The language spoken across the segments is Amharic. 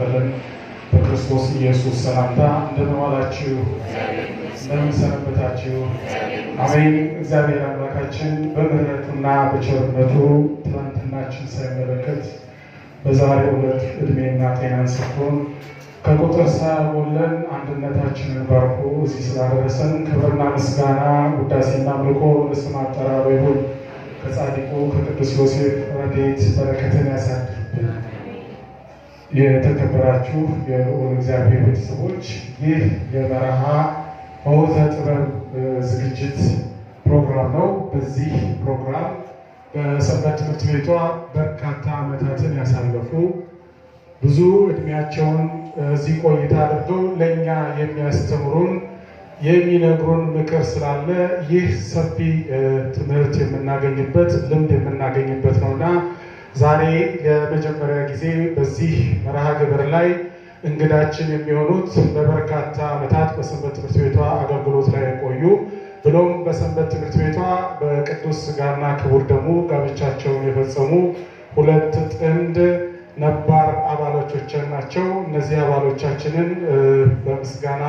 የተረፈልን በክርስቶስ ኢየሱስ ሰላምታ እንደምን ዋላችሁ? እንደምን ሰነበታችሁ? አሜን። እግዚአብሔር አምላካችን በምሕረቱና በቸርነቱ ትናንትናችን ሳይመለከት በዛሬው ዕለት ዕድሜና ጤናን ሰጥቶን ከቁጥር ሳያጎለን አንድነታችንን ባርኮ እዚህ ስላደረሰን ክብርና ምስጋና ውዳሴና አምልኮ ለስም አጠራሩ ይሁን። ከጻድቁ ከቅዱስ ዮሴፍ ረድኤት በረከትን ያሳድርብን። የተከበራችሁ የልዑል እግዚአብሔር ቤተሰቦች፣ ይህ የበረሃ ሆህተ ጥበብ ዝግጅት ፕሮግራም ነው። በዚህ ፕሮግራም በሰንበት ትምህርት ቤቷ በርካታ ዓመታትን ያሳለፉ ብዙ ዕድሜያቸውን እዚህ ቆይታ አድርገው ለእኛ የሚያስተምሩን የሚነግሩን ምክር ስላለ ይህ ሰፊ ትምህርት የምናገኝበት ልምድ የምናገኝበት ነውና ዛሬ ለመጀመሪያ ጊዜ በዚህ መርሃ ግብር ላይ እንግዳችን የሚሆኑት ለበርካታ ዓመታት በሰንበት ትምህርት ቤቷ አገልግሎት ላይ የቆዩ ብሎም በሰንበት ትምህርት ቤቷ በቅዱስ ሥጋና ክቡር ደሙ ጋብቻቸውን የፈጸሙ ሁለት ጥንድ ነባር አባሎቻችን ናቸው። እነዚህ አባሎቻችንን በምስጋና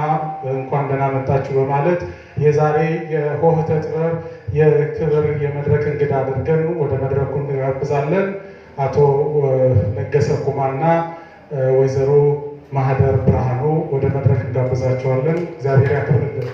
እንኳን ደህና መጣችሁ በማለት የዛሬ የሆህተ ጥበብ የክብር የመድረክ እንግዳ አድርገን ወደ መድረኩ እንጋብዛለን። አቶ ለገሰ ኩማና ወይዘሮ ማህደር ብርሃኑ ወደ መድረክ እንጋብዛቸዋለን። እግዚአብሔር ያክብርልን።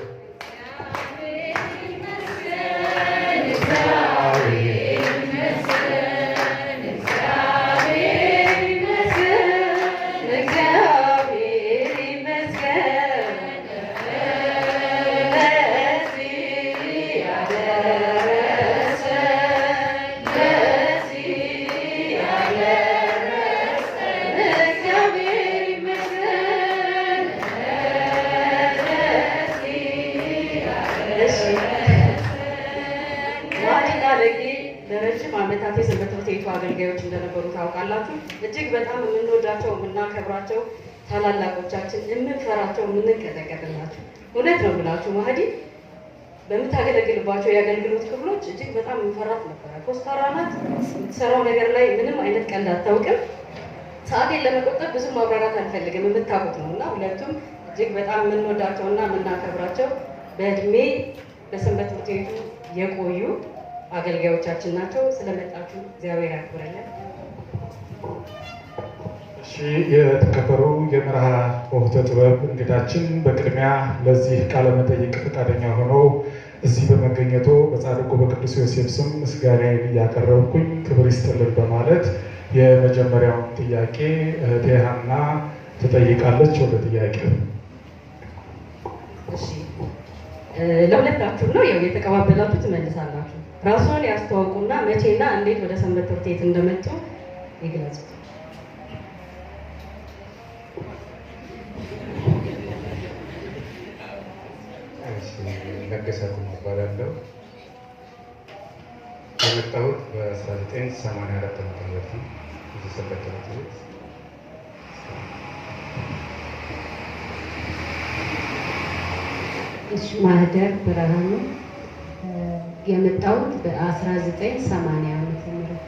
ለረጅም ዓመታት የሰንበት ትምህርት ቤቱ አገልጋዮች እንደነበሩ ታውቃላችሁ። እጅግ በጣም የምንወዳቸው የምናከብራቸው ታላላቆቻችን፣ የምንፈራቸው የምንቀጠቀጥላቸው እውነት ነው ብላችሁ ማህዲ በምታገለግልባቸው የአገልግሎት ክፍሎች እጅግ በጣም የምንፈራት ነበረ። ኮስታራ ናት። የምትሰራው ነገር ላይ ምንም አይነት ቀልድ አታውቅም። ሰዓቴን ለመቆጠብ ብዙ ማብራራት አልፈልግም፣ የምታውቁት ነው እና ሁለቱም እጅግ በጣም የምንወዳቸውና የምናከብራቸው በእድሜ በሰንበት ትምህርት ቤቱ የቆዩ አገልጋዮቻችን ናቸው። ስለመጣችሁ እግዚአብሔር ያክብረልን። እሺ፣ የተከበሩ የመርሃ ሆህተ ጥበብ እንግዳችን በቅድሚያ ለዚህ ቃለ መጠይቅ ፈቃደኛ ሆነው እዚህ በመገኘቶ በጻድቁ በቅዱስ ዮሴፍ ስም ምስጋናዬን እያቀረብኩኝ ክብር ይስጥልን በማለት የመጀመሪያውን ጥያቄ እህቴ ሀና ትጠይቃለች። ወደ ጥያቄው እሺ፣ ለሁለታችሁ ነው ያው የተቀባበላችሁ ትመልሳላችሁ። ራስዎን ያስተዋውቁና መቼና እንዴት ወደ ሰንበት ትምህርት ቤት እንደመጡ ይግለጹ። ለገሰ ኩማ እባላለሁ። የመጣሁት በ1984 ዓ.ም ነው ወደ ሰንበት ትምህርት ቤት። እሺ፣ ማህደር ብርሃኑ የመጣሁት በ1980 ዓመተ ምህረት።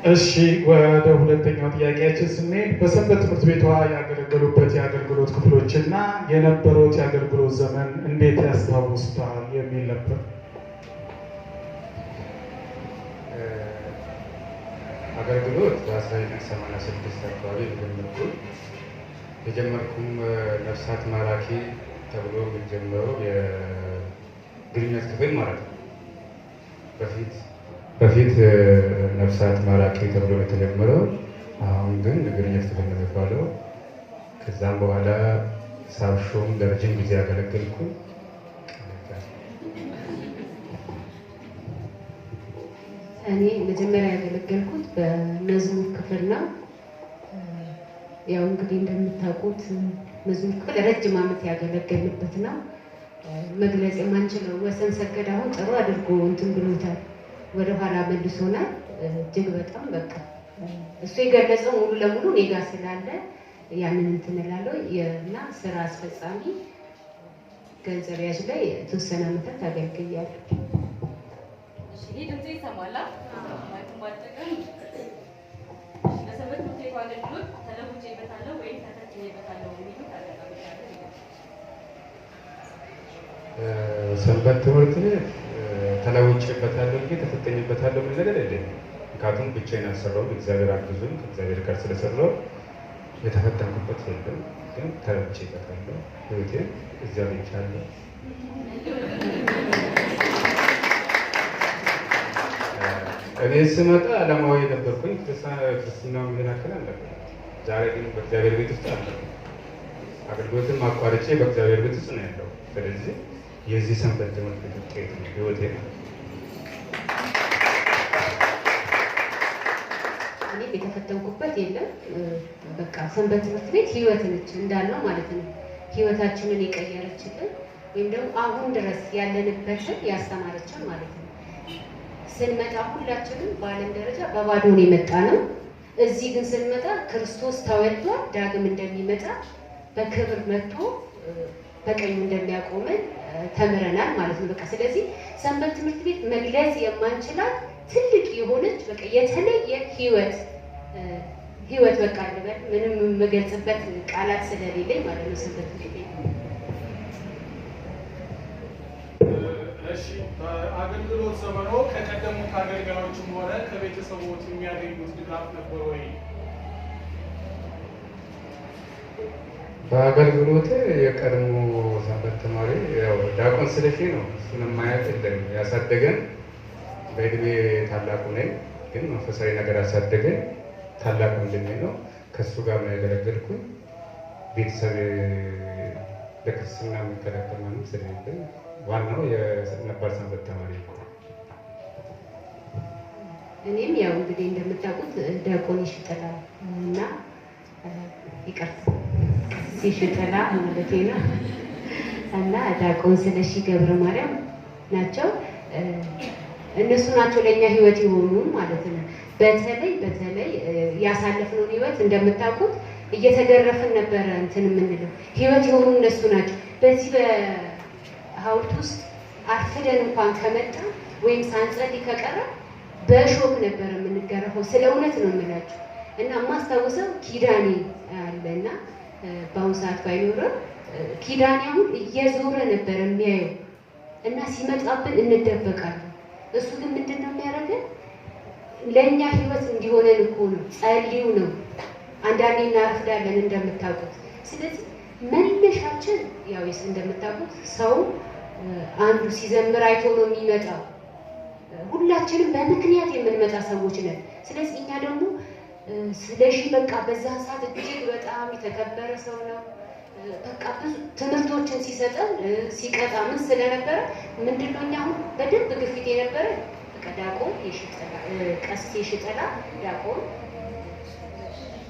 እሺ፣ ወደ ሁለተኛው ጥያቄያችን ስንሄድ በሰንበት ትምህርት ቤቷ ያገለገሉበት የአገልግሎት ክፍሎችና የነበሩት የአገልግሎት ዘመን እንዴት ያስታውሱታል የሚል ነበር። አገልግሎት በ1986 አካባቢ የጀመርኩም ነፍሳት ማራኪ ተብሎ የሚጀምረው የግንኙነት ክፍል ማለት ነው። በፊት ነፍሳት ማራኪ ተብሎ የተጀመረው፣ አሁን ግን ግንኙነት ክፍል ነው የሚባለው። ከዛም በኋላ ሳብሾም ለረጅም ጊዜ ያገለገልኩ። እኔ መጀመሪያ ያገለገልኩት በመዝሙር ክፍል ነው። ያው እንግዲህ እንደምታውቁት መዝሙር ክፍል ረጅም ዓመት ያገለገልንበት ነው። መግለጽ የማንችለው ወሰን ሰገድ አሁን ጥሩ አድርጎ እንትን ብሎታል፣ ወደኋላ መልሶናል። እጅግ በጣም በቃ እሱ የገለጸው ሙሉ ለሙሉ እኔ ጋር ስላለ ያንን እንትን እላለሁ እና ስራ አስፈጻሚ ገንዘብ ያዥ ላይ የተወሰነ ዓመታት አገልግያለሁ። ይህ ድምጽ ይሰማል? ሰንበት ትምህርት ተለውጬበታለሁ እንጂ ተፈተኝበታለሁ ምን ነገር የለኝም። ምክንያቱም ብቻዬን አልሰራሁም፣ እግዚአብሔር አግዞኝ ከእግዚአብሔር ጋር ስለሰራሁ የተፈተንኩበት የለም። ግን ተለውጬበታለሁ። ህይወቴን እዚያ ብቻለሁ። እኔ ስመጣ ዓለማዊ ነበርኩኝ። ክርስትና የሚናከል አልነበረ። ዛሬ ግን በእግዚአብሔር ቤት ውስጥ አለ። አገልግሎትን አቋርጬ በእግዚአብሔር ቤት ውስጥ ነው ያለው። ስለዚህ የዚህ ሰንበት ትምህርት ቤት ውጤት ነው ህይወቴ ነው። እኔ የተፈተንኩበት የለም። በቃ ሰንበት ትምህርት ቤት ህይወት ነች እንዳልነው ማለት ነው። ህይወታችንን የቀየረችልን ወይም ደግሞ አሁን ድረስ ያለንበትን ያስተማረችን ማለት ነው። ስንመጣ ሁላችንም በዓለም ደረጃ በባዶን የመጣ ነው። እዚህ ግን ስንመጣ ክርስቶስ ተወልዷል፣ ዳግም እንደሚመጣ በክብር መጥቶ በቀኙ እንደሚያቆመን ተምረናል ማለት ነው። በቃ ስለዚህ ሰንበት ትምህርት ቤት መግለጽ የማንችላት ትልቅ የሆነች በቃ የተለየ ህይወት በቃ ልበል ምንም የምገልጽበት ቃላት ስለሌለኝ ማለት ነው። ሰንበት ትምህርት ቤት እሺ፣ በአገልግሎት ዘመኖ ከቀደሙት አገልጋዮችም ሆነ ከቤተሰቦች የሚያገኙት ድጋፍ ነበር ወይ? በአገልግሎት የቀድሞ ሰንበት ተማሪ ያው ዲያቆን ስለሺ ነው። እሱን የማያውቅ የለም። ያሳደገን በእድሜ ታላቁ ነኝ፣ ግን መንፈሳዊ ነገር ያሳደገን ታላቅ ወንድሜ ነው። ከእሱ ጋር ነው ያገለገልኩኝ። ቤተሰብ ለክርስትና የሚከላከል ማንም ስለሌለ ዋናው የነባር ሰንበት ተማሪ ነው። እኔም ያው እንግዲህ እንደምታውቁት ዲያቆን ይሽጠላ እና ይቀርስ ሲሽጠላ ማለቴ ነው እና ዲያቆን ስለሺ ገብረ ማርያም ናቸው። እነሱ ናቸው ለእኛ ህይወት የሆኑ ማለት ነው። በተለይ ያሳለፍነውን ህይወት እንደምታውቁት እየተገረፍን ነበረ እንትን የምንለው ህይወት የሆኑ እነሱ ናቸው። በዚህ በሐውልት ውስጥ አርፍደን እንኳን ከመጣ ወይም ሳንጸልይ ከቀረ በሾክ ነበር የምንገረፈው። ስለ እውነት ነው የምላችሁ። እና የማስታውሰው ኪዳኔ አለና በአሁኑ ሰዓት ባይኖርም ኪዳኔ አሁን እየዞረ ነበር የሚያየው እና ሲመጣብን እንደበቃለን። እሱ ግን ምንድን ነው የሚያደርገን? ለእኛ ህይወት እንዲሆነን እኮ ነው። ጸልዩ ነው። አንዳንዴ እናረፍዳለን እንደምታውቁት። ስለዚህ መነሻችን ያው እንደምታውቁት ሰው አንዱ ሲዘምር አይቶ ነው የሚመጣው። ሁላችንም በምክንያት የምንመጣ ሰዎች ነን። ስለዚህ እኛ ደግሞ ስለሺ በቃ በዛ ሰዓት እጅግ በጣም የተከበረ ሰው ነው። በቃ ብዙ ትምህርቶችን ሲሰጠን ሲቀጣ ምን ስለነበረ ምንድነው እኛ አሁን በደንብ ግፊት የነበረ በቃ ዲያቆን ይሽጠላ ቀስ ይሽጠላ ዲያቆን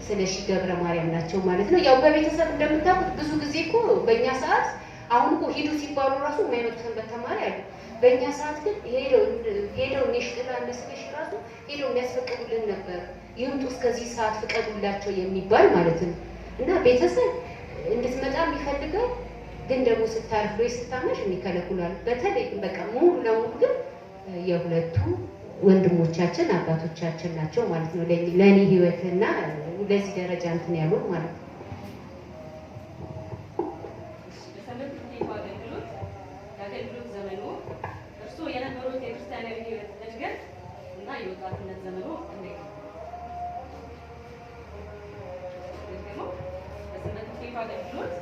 ስለሺ ገብረ ማርያም ናቸው ማለት ነው። ያው በቤተሰብ እንደምታውቁት ብዙ ጊዜ እኮ በእኛ ሰዓት አሁን እኮ ሂዱ ሲባሉ ራሱ የማይመጡ ሰንበት ተማሪ አሉ። በእኛ ሰዓት ግን ሄደው ይሽጠላ እነስለሽ ራሱ ሄደው የሚያስፈቅዱልን ነበር። ይምጡ እስከዚህ ሰዓት ፍቀዱላቸው የሚባል ማለት ነው። እና ቤተሰብ እንድትመጣ የሚፈልገው ግን ደግሞ ስታርፍ ወይ ስታመሽ የሚከለክሏል። በተለይ በቃ ሙሉ ለሙሉ ግን የሁለቱ ወንድሞቻችን አባቶቻችን ናቸው ማለት ነው ለእኔ ህይወትና ለዚህ ደረጃ እንትን ያሉ ማለት ነው። የአገልግሎት ዘመኑ እርስዎ የነበሩት የክርስቲያናዊ ህይወት እድገት እና የወጣትነት ዘመኑ እንዴት ነው? በአገልግሎት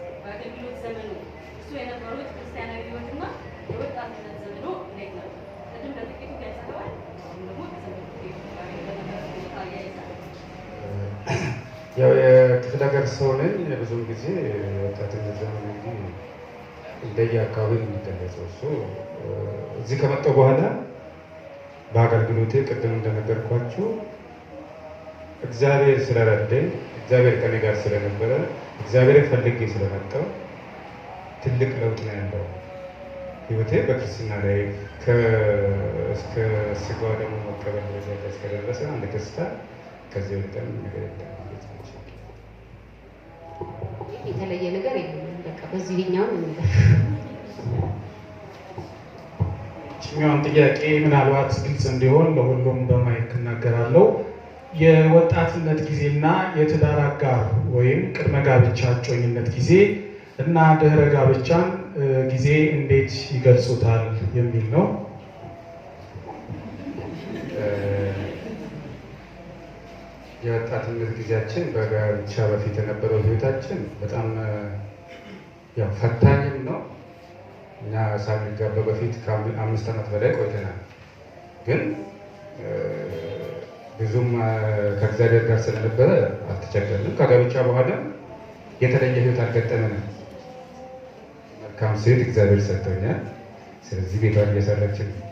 ዘመኑ እርስዎ የነበሩት ክርስቲያናዊ ህይወትና የወጣትነት ዘመኑ እንዴት ነው? ቅድም በጥቂቱ ገልጸዋል። አሁን ደግሞ ያው የክፍለ ሀገር ሰው ነኝ። ብዙውን ጊዜ የወጣትነት ዘመን እንግዲህ እንደየ አካባቢ የሚገለጸው እሱ እዚህ ከመጣሁ በኋላ በአገልግሎቴ ቅድም እንደነገርኳችሁ እግዚአብሔር ስለረዳኝ እግዚአብሔር ከኔ ጋር ስለነበረ እግዚአብሔር ፈልጌ ስለመጣሁ ትልቅ ለውጥ ነው ያለው ህይወቴ በክርስትና ላይ እስከ ስጋ ደግሞ መቀበል እስከደረሰ አንድ ክርስቲያን ከዚህ ወጣን ነገር የለም። የተለየ ነገር የለም። በቃ በዚህኛው ነገር ችኛውን ጥያቄ ምናልባት ግልጽ እንዲሆን ለሁሉም በማይክ እናገራለሁ። የወጣትነት ጊዜና የትዳር አጋር ወይም ቅድመ ጋብቻ እጮኝነት ጊዜ እና ድህረ ጋብቻን ጊዜ እንዴት ይገልጹታል የሚል ነው። የወጣትነት ጊዜያችን በጋብቻ በፊት የነበረው ህይወታችን በጣም ያው ፈታኝም ነው። እኛ ሳንጋባ በፊት ከ5 ዓመት በላይ ቆይተናል። ግን ብዙም ከእግዚአብሔር ጋር ስለነበረ አልተቸገርንም። ከጋብቻ በኋላ የተለየ ህይወት አልገጠመንም። መልካም ሴት እግዚአብሔር ሰጥቶኛል። ስለዚህ ቤቷን እየሰራችን ነው።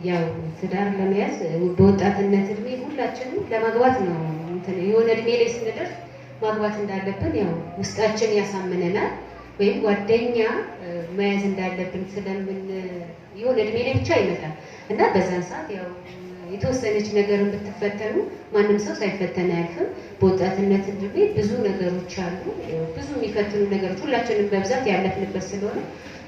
ያው ትዳር ለመያዝ በወጣትነት እድሜ ሁላችንም ለማግባት ነው የሆነ እድሜ ላይ ስንደርስ ማግባት እንዳለብን ያው ውስጣችን ያሳምነናል። ወይም ጓደኛ መያዝ እንዳለብን ስለምን የሆነ እድሜ ላይ ብቻ ይመጣል እና በዛን ሰዓት ያው የተወሰነች ነገር ብትፈተኑ ማንም ሰው ሳይፈተን አያልፍም። በወጣትነት እድሜ ብዙ ነገሮች አሉ፣ ብዙ የሚፈትኑ ነገሮች ሁላችንም በብዛት ያለፍንበት ስለሆነ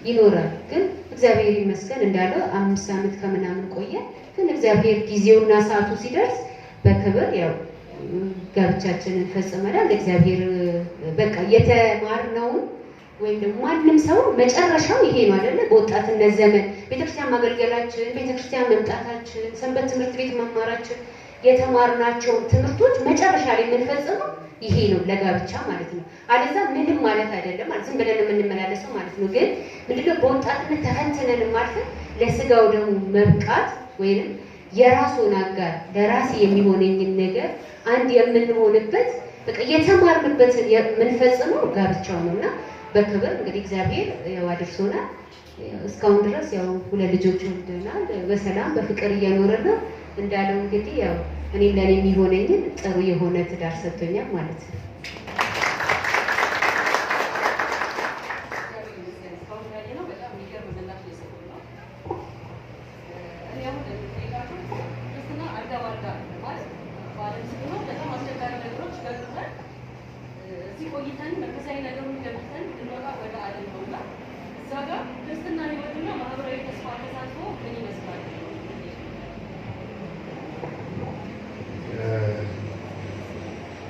ይኖራል። ግን እግዚአብሔር ይመስገን እንዳለው 5 ዓመት ከምናምን ቆየ። ግን እግዚአብሔር ጊዜውና ሰዓቱ ሲደርስ በክብር ያው ጋብቻችንን ፈጽመናል። እግዚአብሔር በቃ የተማርነውን ወይም ደግሞ ማንም ሰው መጨረሻው ይሄ ነው አይደለ? በወጣትነት ዘመን ቤተክርስቲያን ማገልገላችን፣ ቤተክርስቲያን መምጣታችን፣ ሰንበት ትምህርት ቤት መማራችን፣ የተማርናቸው ትምህርቶች መጨረሻ ላይ የምንፈጽመው ይሄ ነው ለጋብቻ ማለት ነው። አለዛ ምንም ማለት አይደለም ማለት ዝም ብለን የምንመላለሰው ማለት ነው። ግን ምንድነው በወጣትነት ተፈትነን አልፈን ለስጋው ደግሞ መብቃት ወይም የራሱን አጋር ለራሴ የሚሆነኝን ነገር አንድ የምንሆንበት በቃ የተማርንበትን የምንፈጽመው ጋብቻው ነውና በክብር እንግዲህ እግዚአብሔር ያው አድርሶናል። እስካሁን ድረስ ያው 2 ልጆች ወልደናል። በሰላም በፍቅር እየኖርን ነው። እንዳለው እንግዲህ ያው እኔም ለኔ የሚሆነኝን ጥሩ የሆነ ትዳር ሰጥቶኛል ማለት ነው።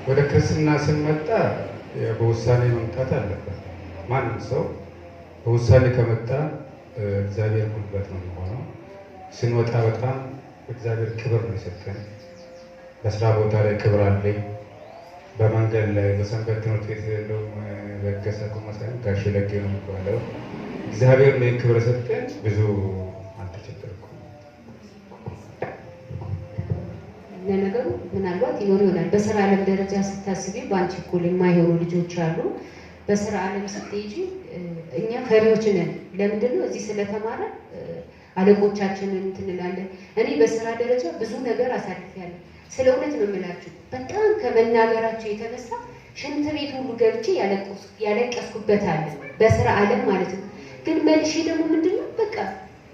ወደ ክርስትና ስንመጣ በውሳኔ መምጣት አለበት። ማንም ሰው በውሳኔ ከመጣ እግዚአብሔር ጉልበት ነው የሚሆነው። ስንወጣ በጣም እግዚአብሔር ክብር ነው የሰጠን። በስራ ቦታ ላይ ክብር አለኝ። በመንገድ ላይ በሰንበት ትምህርት ቤት ያለው ለገሰ ቆመሳን ጋሽ ለጌ ነው የሚባለው። እግዚአብሔር ነው ክብር ሰጠን። ብዙ አልተቸገርኩም። ለነገሩ ምናልባት ይኖር ይሆናል። በስራ ዓለም ደረጃ ስታስቢ በአንቺ እኩል የማይሆኑ ልጆች አሉ። በስራ ዓለም ስትሄጂ እኛ ፈሪዎች ነን። ለምንድን ነው? እዚህ ስለተማረ አለቆቻችንን እንትንላለን። እኔ በስራ ደረጃ ብዙ ነገር አሳልፊያለሁ። ስለ እውነት ነው የምላችሁ። በጣም ከመናገራቸው የተነሳ ሽንት ቤት ሁሉ ገብቼ ያለቀስኩበት አለ፣ በስራ ዓለም ማለት ነው። ግን መልሼ ደግሞ ምንድን ነው በቃ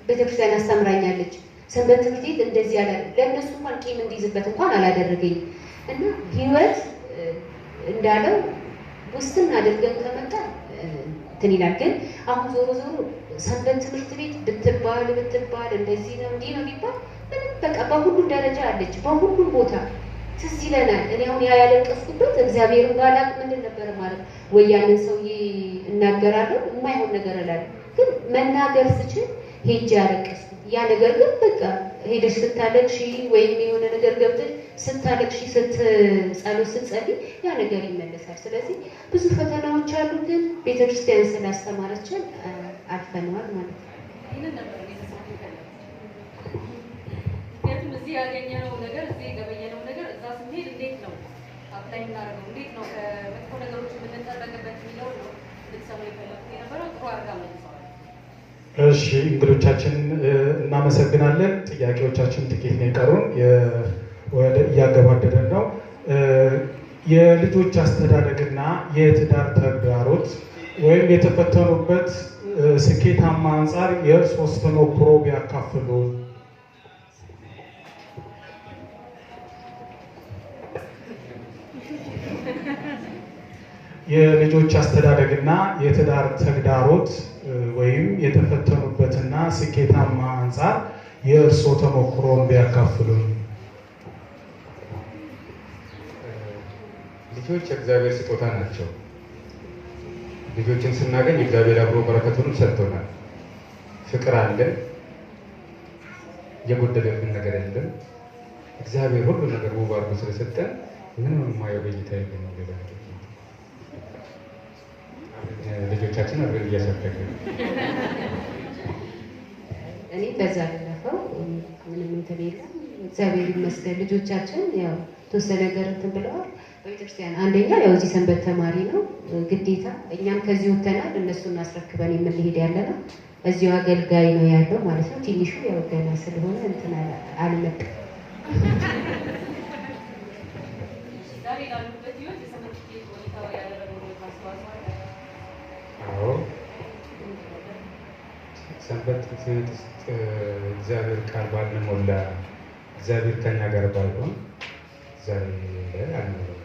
ቤተክርስቲያን አስተምራኛለች። ሰንበት ትምህርት ቤት እንደዚህ ያለ ለእነሱ እንኳን ቂም እንዲይዝበት እንኳን አላደረገኝም። እና ህይወት እንዳለው ውስጥን አድርገን ከመጣ እንትን ይላል። ግን አሁን ዞሮ ዞሮ ሰንበት ትምህርት ቤት ብትባል እንደዚህ ነው እንዲህ ነው ቢባል ምንም በቃ በሁሉም ደረጃ አለች፣ በሁሉም ቦታ ትዝ ይለናል። እኔ አሁን ያለቀስኩበት እግዚአብሔርን ባላቅ ምንድን ነበር ማለት ወይ ያንን ሰውዬ እናገራለሁ የማይሆን ነገር እላለሁ። ግን መናገር ስችል ሄጄ ያለቀስኩት ያ ነገር ግን በቃ ሄደሽ ስታለቅሺ ወይም የሆነ ነገር ገብተሽ ስታለቅሺ ጸሎት ስትጸልይ ያ ነገር ይመለሳል። ስለዚህ ብዙ ፈተናዎች አሉ፣ ግን ቤተክርስቲያን ስላስተማረችን አልፈነዋል ማለት ነው። ምክንያቱም እዚህ ያገኘነው ነገር እዚህ የገበየነው ነገር እዛ ስንሄድ እንዴት ነው አፕላይ የምናደርገው፣ እንዴት ነው ከመጥፎ ነገሮች የምንጠረቅበት የሚለው ነው ልትሰማ የፈለኩት የነበረው። ጥሩ አድርጋ መልሰዋል። እሺ እንግዶቻችን እናመሰግናለን። ጥያቄዎቻችን ጥቂት ነው የቀሩን፣ እያገባደደን ነው። የልጆች አስተዳደግና የትዳር ተግዳሮት ወይም የተፈተኑበት ስኬታማ አንጻር የእርሶስ ተሞክሮ ቢያካፍሉ። የልጆች አስተዳደግና የትዳር ተግዳሮት ወይም የተፈተኑበትና ስኬታማ አንጻር የእርሶ ተሞክሮን ቢያካፍሉ። ልጆች የእግዚአብሔር ስጦታ ናቸው። ልጆችን ስናገኝ እግዚአብሔር አብሮ በረከቱንም ሰጥቶናል። ፍቅር አለን፣ የጎደለብን ነገር የለም። እግዚአብሔር ሁሉ ነገር ውብ አድርጎ ስለሰጠን ምንም የማየው በእይታ የለኝም። ልጆቻችን አብረን እያሳደግን እኔ በዛ ያለፈው ምንም እንትን የለም። እግዚአብሔር ይመስገን። ልጆቻችን ያው ተወሰነ ነገር እንትን ብለዋል። በቤተክርስቲያን አንደኛ ያው እዚህ ሰንበት ተማሪ ነው ግዴታ፣ እኛም ከዚህ ወተናል እነሱን አስረክበን የምንሄድ ያለ ነው። እዚሁ አገልጋይ ነው ያለው ማለት ነው። ትንሹ ያው ገና ስለሆነ እንትን አልመጣም። ሰንበት ትምህርት ውስጥ እግዚአብሔር ቃል ባልሞላ እግዚአብሔር ከኛ ጋር ባይሆን ዛሬ ላይ አንኖርም፣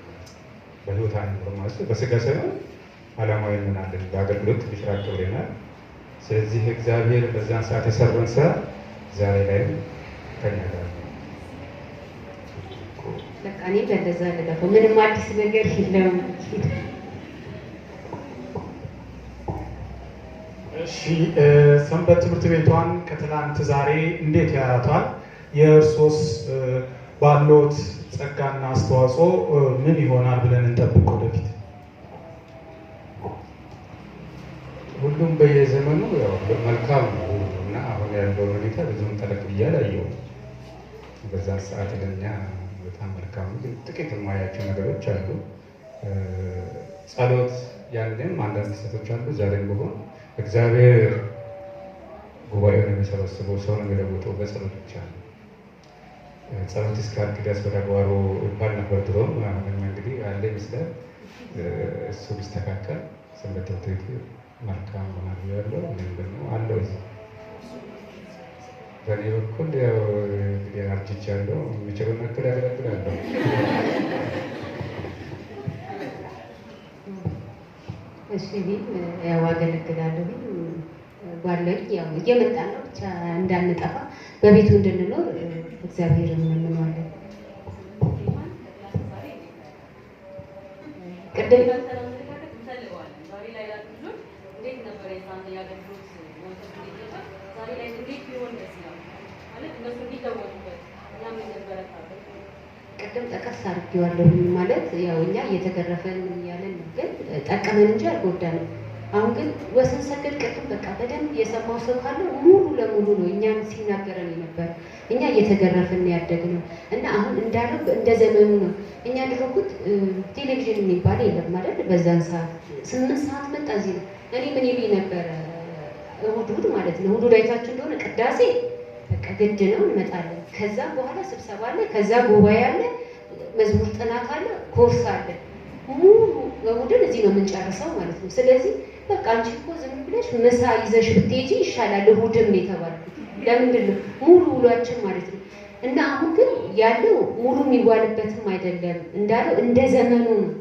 በህይወት አንኖርም ማለት ነው። በስጋ ሳይሆን ዓላማዊ እንሆናለን። በአገልግሎት ትንሽ ራቅ ብለናል። ስለዚህ እግዚአብሔር በዛን ሰዓት የሰራን ስራ ዛሬ ላይ ከኛ ጋር ነው። በቃ እኔ በለዛ ለደፈው ምንም አዲስ ነገር የለም። እሺ ሰንበት ትምህርት ቤቷን ከትላንት ዛሬ እንዴት ያያቷል? የእርሶስ ባሎት ጸጋና አስተዋጽኦ ምን ይሆናል ብለን እንጠብቅ ወደፊት? ሁሉም በየዘመኑ ያው መልካም ነው እና አሁን ያለው ሁኔታ ብዙም ጠለቅ ብዬ አላየሁም። በዛን ሰዓት ለኛ በጣም መልካም ነው፣ ግን ጥቂት የማያቸው ነገሮች አሉ። ጸሎት ያንንም አንዳንድ ስህተቶች አሉ። ዛሬም ቢሆን እግዚአብሔር ጉባኤውን የሚሰበስበው ሰውን የሚለውጠው በጸሎት ብቻ ነው። ጸሎት እስካልክ ድረስ ወደ ጓሮ ይባል ነበር ድሮም። አሁንም እንግዲህ አለ ይመስላል። እሱ ቢስተካከል ሰንበት ትምህርት ቤት መልካም ሆናል ያለው ምን ደግሞ አለው። እዚህ በእኔ በኩል ያው እንግዲህ አርጅቻለሁ፣ የሚችለው ነገር ያገለግላለሁ። እሺ ያው አገለግላለሁ ባለኝ ያው እየመጣን ነው ብቻ እንዳንጠፋ በቤቱ እንድንኖር እግዚአብሔር እንለምናለን። ቅድም ቅድም ጠቀስ አድርጌዋለሁ። ማለት ያው እኛ እየተገረፈን እያለን ነው፣ ግን ጠቀመን እንጂ አልጎዳንም። አሁን ግን ወሰን ሰገድ ቅድም በቃ በደንብ የሰማው ሰው ካለ ሙሉ ለሙሉ ነው እኛም ሲናገረን የነበረ። እኛ እየተገረፍን ያደግነው እና አሁን እንዳለው እንደ ዘመኑ ነው። እኛ ድሮኩት ቴሌቪዥን የሚባል የለም ማለት በዛን ሰዓት 8 ሰዓት መጣ እዚህ ነው። እኔ ምን ይሉኝ ነበረ እሑድ ማለት ነው። እሑድ አይታችሁ እንደሆነ ቅዳሴ በቃ ግድ ነው እንመጣለን። ከዛ በኋላ ስብሰባ አለ፣ ከዛ ጉባኤ አለ፣ መዝሙር ጥናት አለ፣ ኮርስ አለ። ሙሉ እሑድን እዚህ ነው የምንጨርሰው ማለት ነው። ስለዚህ በቃ አንቺ እኮ ዝም ብለሽ ምሳ ይዘሽ ብትሄጂ ይሻላል እሑድም ነው የተባልኩት። ለምንድን ነው ሙሉ ውሏችን ማለት ነው። እና አሁን ግን ያለው ሙሉ የሚዋልበትም አይደለም እንዳለው እንደ ዘመኑ ነው።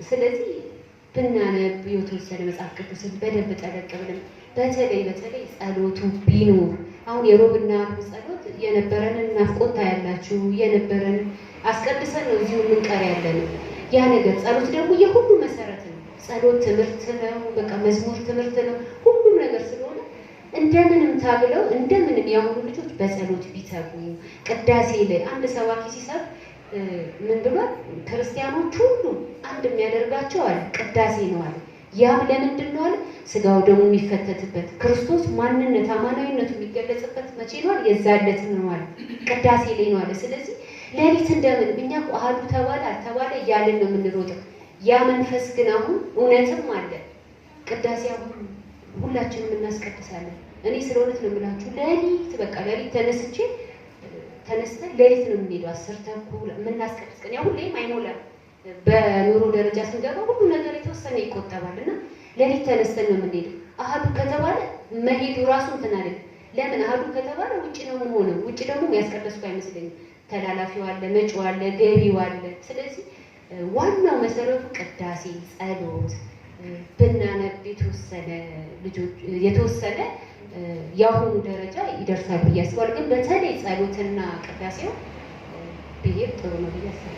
ስለዚህ ብናነብ የተወሰነ መጽሐፍ ቅዱስን በደንብ ጠለቅ ብለን በተለይ ጸሎቱ ቢኖር አሁን የሮብና ጸሎት የነበረንን ናፍቆት ታያላችሁ። የነበረንን አስቀድሰን ነው እዚሁ የምንቀር ያለን። ያ ነገር ጸሎት ደግሞ የሁሉ መሰረት ነው። ጸሎት ትምህርት ነው፣ በቃ መዝሙር ትምህርት ነው፣ ሁሉም ነገር ስለሆነ እንደምንም ታግለው እንደምንም ያሁኑ ልጆች በጸሎት ቢተጉ። ቅዳሴ ላይ አንድ ሰባኪ ሲሰብ ምን ብሏል? ክርስቲያኖች ሁሉ አንድ የሚያደርጋቸው አለ ቅዳሴ ነው አለ። ያም ለምንድን ነው አለ? ስጋው ደግሞ የሚፈተትበት ክርስቶስ ማንነት አማናዊነቱ የሚገለጽበት መቼ ነው አለ? የዛለት ነው አለ፣ ቅዳሴ ላይ ነው አለ። ስለዚህ ሌሊት እንደምን እኛ አሐዱ ተባለ አልተባለ እያልን ነው የምንሮጠው። ያ መንፈስ ግን አሁን እውነትም አለ። ቅዳሴ አሁን ሁላችንም እናስቀድሳለን። እኔ ስለ እውነት ነው የምላችሁ። ሌሊት በቃ ሌሊት ተነስተን ሌሊት ነው የምንሄደው። 10 ተኩል የምናስቀድስ ቀን ያው ሁሌም አይሞላም። በኑሮ ደረጃ ስንገባ ሁሉ ነገር የተወሰነ ይቆጠባል እና ሌሊት ተነስተን ነው የምንሄደው። አሐዱ ከተባለ መሄዱ ራሱ እንትን አይደል። ለምን አሐዱ ከተባለ ውጭ ነው የምንሆነው። ውጭ ደግሞ የሚያስቀድስኩ አይመስለኝም። ተላላፊው አለ፣ መጪው አለ፣ ገቢው አለ። ስለዚህ ዋናው መሰረቱ ቅዳሴ፣ ጸሎት ብናነብ የተወሰነ የአሁኑ ደረጃ ይደርሳል ብዬ አስባለሁ። ግን በተለይ ጸሎትና ቅዳሴው ብሄድ ጥሩ ነው ብዬ አስባለሁ።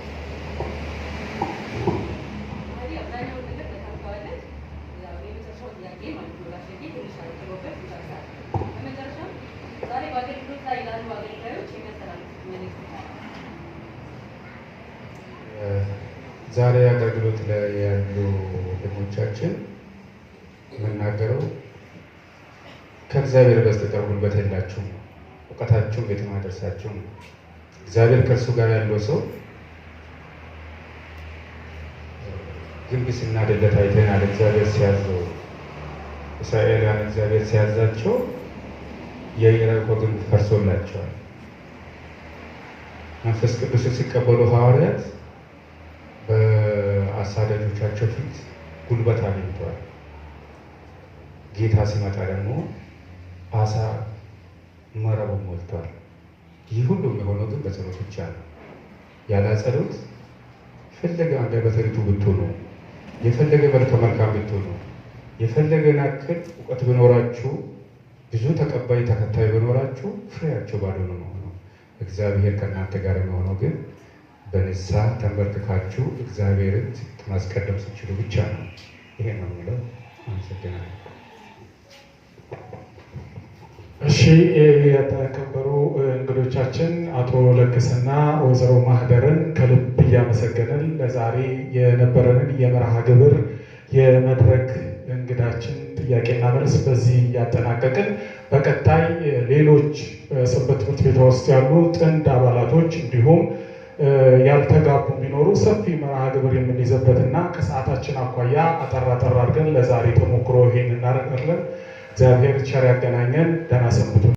ዛሬ አገልግሎት ላይ ያሉ ወንድሞቻችን የምናገረው ከእግዚአብሔር በስተቀር ጉልበት የላችሁም፣ እውቀታችሁም ቤት ማደርሳችሁም። እግዚአብሔር ከእርሱ ጋር ያለው ሰው ግንብ ስናደለት አይተናል። እግዚአብሔር ሲያዘው እስራኤላውያን እግዚአብሔር ሲያዛቸው የኢያሪኮ ግንብ ፈርሶላቸዋል። መንፈስ ቅዱስን ሲቀበሉ ሐዋርያት በአሳዳጆቻቸው ፊት ጉልበት አግኝተዋል። ጌታ ሲመጣ ደግሞ አሳ መረቡን ሞልተዋል። ይህ ሁሉ የሆነው ግን በጸሎት ብቻ ነው። ያለ ጸሎት የፈለገ አንደበተ ርቱዕ ብትሆኑ፣ የፈለገ መልከ መልካም ብትሆኑ፣ የፈለገ ያክል እውቀት ቢኖራችሁ፣ ብዙ ተቀባይ ተከታይ ቢኖራችሁ ፍሬያቸው ባዶ ነው የሚሆነው። እግዚአብሔር ከእናንተ ጋር የሚሆነው ግን በንስሐ ተንበርክካችሁ እግዚአብሔርን ማስቀደም ስትችሉ ብቻ ነው። ይሄ ነው የምለው። አመሰግናለሁ። እሺ፣ የተከበሩ እንግዶቻችን አቶ ለግስና ወይዘሮ ማህደርን ከልብ እያመሰገንን ለዛሬ የነበረንን የመርሃ ግብር የመድረክ እንግዳችን ጥያቄና መልስ በዚህ ያጠናቀቅን። በቀጣይ ሌሎች ሰንበት ትምህርት ቤት ውስጥ ያሉ ጥንድ አባላቶች እንዲሁም ያልተጋቡ ቢኖሩ ሰፊ መርሃ ግብር የምንይዘበትና ከሰዓታችን አኳያ አጠር አድርገን ለዛሬ ተሞክሮ ይሄን እናደርጋለን። እግዚአብሔር ቸር ያገናኘን። ደህና ሰንብቱ።